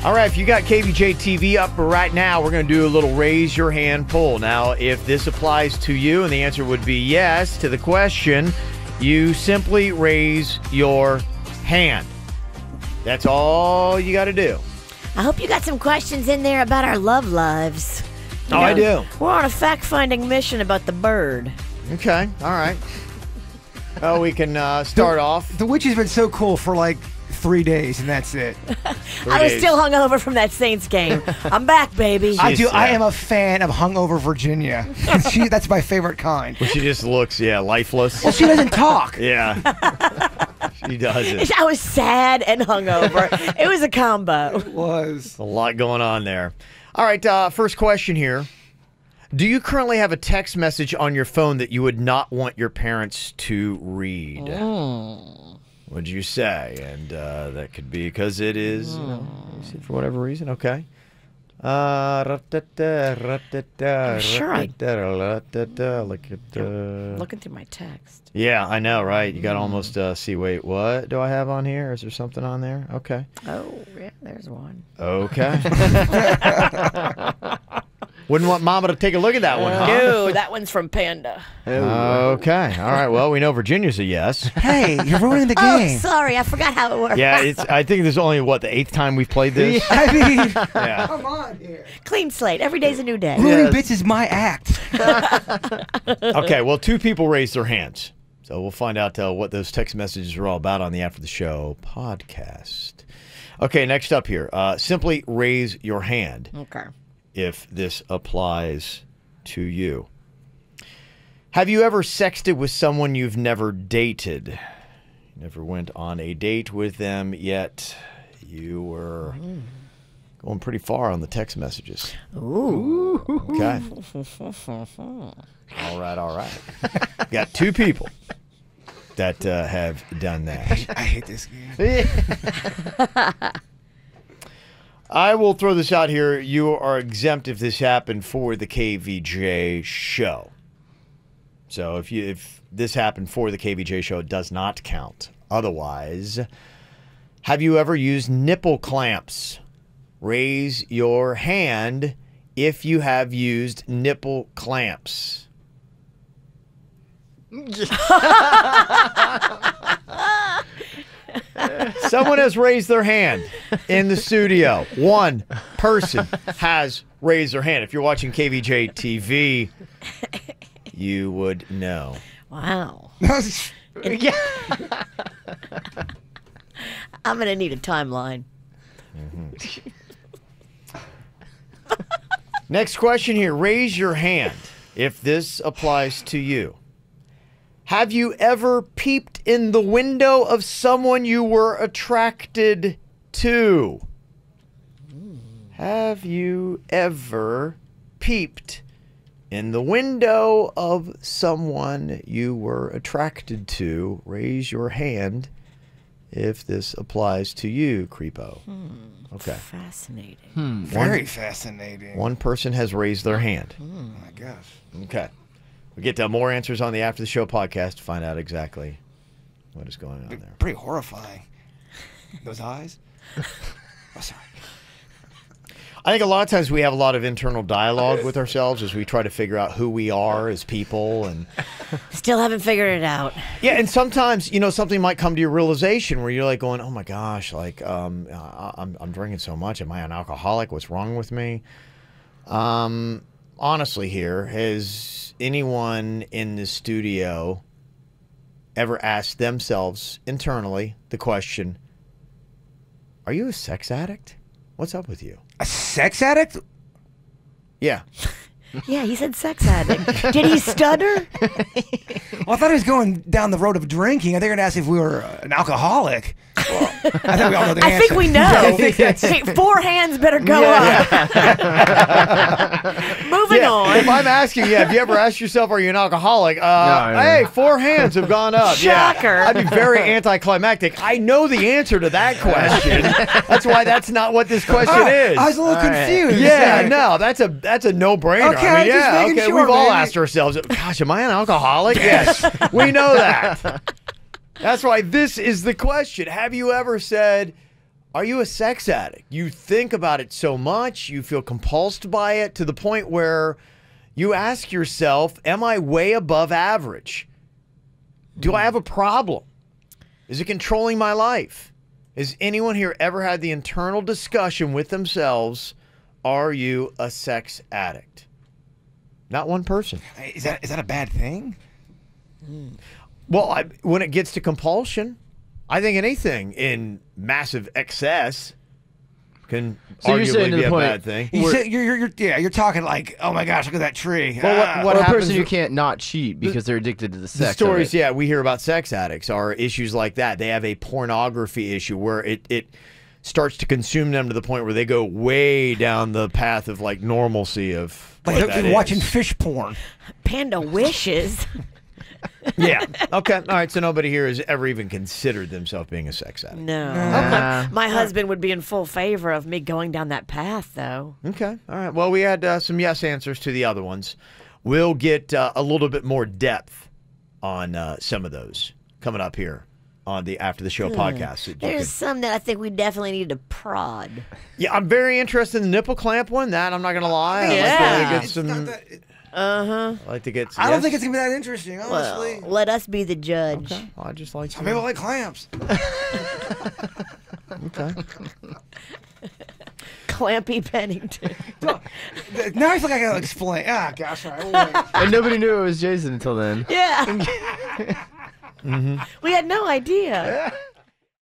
All right, if you got KVJ TV up right now, we're going to do a little raise your hand poll. Now, if this applies to you, and the answer would be yes to the question, you simply raise your hand. That's all you got to do. I hope you got some questions in there about our love lives. Oh, I do. We're on a fact-finding mission about the bird. Okay, all right. Well, we can start off. The witch has been so cool for like 3 days, and that's it. I was still hungover from that Saints game. I'm back, baby. I am a fan of hungover Virginia. That's my favorite kind. Well, she just looks, lifeless. Well, she doesn't talk. Yeah. She doesn't. I was sad and hungover. It was a combo. It was. A lot going on there. All right, first question here. Do you currently have a text message on your phone that you would not want your parents to read? Would you say? And that could be because it is, for whatever reason. Okay. I'm sure I... Look at looking through my text. Yeah, I know, right? You got to almost see, wait, what do I have on here? Is there something on there? Okay. Oh, yeah, there's one. Okay. Wouldn't want Mama to take a look at that one, huh? No, that one's from Panda. Okay. All right. Well, we know Virginia's a yes. Hey, you're ruining the Oh, game. sorry. I forgot how it works. Yeah, I think there's only, the 8th time we've played this? I mean, Yeah. come on here. Clean slate. Every day's a new day. Ruining bits is my act. Okay, well, 2 people raised their hands. So we'll find out what those text messages are all about on the After the Show podcast. Okay, next up here. Simply raise your hand. Okay. If this applies to you. Have you ever sexted with someone you've never dated? Never went on a date with them, yet you were going pretty far on the text messages. Ooh. Okay. All right. Got 2 people that have done that. I hate this game. I will throw this out here. You are exempt if this happened for the KVJ show. So if this happened for the KVJ show, it does not count. Otherwise, have you ever used nipple clamps? Raise your hand if you have used nipple clamps. Someone has raised their hand in the studio. 1 person has raised their hand. If you're watching KVJ TV, you would know. Wow. Yeah. I'm going to need a timeline. Next question here. Raise your hand if this applies to you. Have you ever peeped in the window of someone you were attracted to? Have you ever peeped in the window of someone you were attracted to? Raise your hand if this applies to you, Creepo. Okay. Fascinating. Very fascinating. 1 person has raised their hand. Oh my gosh. Okay. We'll get to more answers on the After the Show podcast to find out exactly what is going on there. Pretty horrifying. Those eyes. Oh, sorry. I think a lot of times we have a lot of internal dialogue with ourselves as we try to figure out who we are as people. And Still haven't figured it out. yeah, and sometimes, something might come to your realization where you're like going, oh my gosh, like I'm drinking so much. Am I an alcoholic? What's wrong with me? Honestly here, has anyone in the studio ever asked themselves internally the question, are you a sex addict? What's up with you? A sex addict? Yeah. Yeah, he said sex addict. Did he stutter? Well, I thought he was going down the road of drinking. I think they're going to ask if we were an alcoholic. Well, I think we all know the answer. I think we know. I think that's... Hey, 4 hands better go up. Moving on. If I'm asking you, have you ever asked yourself, are you an alcoholic? Hey, 4 hands have gone up. Shocker. Yeah. I'd be very anticlimactic. I know the answer to that question. That's why that's not what this question is. I was a little confused. Yeah, no, that's a no-brainer. Okay, I mean, just making sure, we've all man. asked ourselves, gosh, am I an alcoholic? Yes, we know that. That's why this is the question. Have you ever said, Are you a sex addict? You think about it so much, you feel compulsed by it to the point where you ask yourself, am I way above average? Do I have a problem? Is it controlling my life? Has anyone here ever had the internal discussion with themselves, are you a sex addict? Not one person. Is that a bad thing? Well, when it gets to compulsion, I think anything in massive excess can So you're saying arguably to be the a point- bad thing. You're talking like, oh my gosh, look at that tree. Well, what Or a happens person who with- can't not cheat because they're addicted to the The sex. stories, of it. yeah, we hear about sex addicts are issues like that. They have a pornography issue where it starts to consume them to the point where they go way down the path of like normalcy of like what that they're watching is. fish porn. Panda wishes. Yeah. Okay. All right. So nobody here has ever even considered themselves being a sex addict. No. Nah. My husband would be in full favor of me going down that path, though. Okay. All right. Well, we had some yes answers to the other ones. We'll get a little bit more depth on some of those coming up here on the After the Show podcast. that you There's can- some that I think we definitely need to prod. Yeah, I'm very interested in the nipple clamp one. That I'm not going to lie. Yeah. I'd like to get It's some. not that- I'd like to get. Some, I don't yes? think it's gonna be that interesting, Well, honestly. let us be the judge. Okay. I just like. Some people like clamps. Okay. Clampy Pennington. Now I feel like I gotta explain. Ah, gosh, all right, we'll wait. And nobody knew it was Jason until then. Yeah. We had no idea.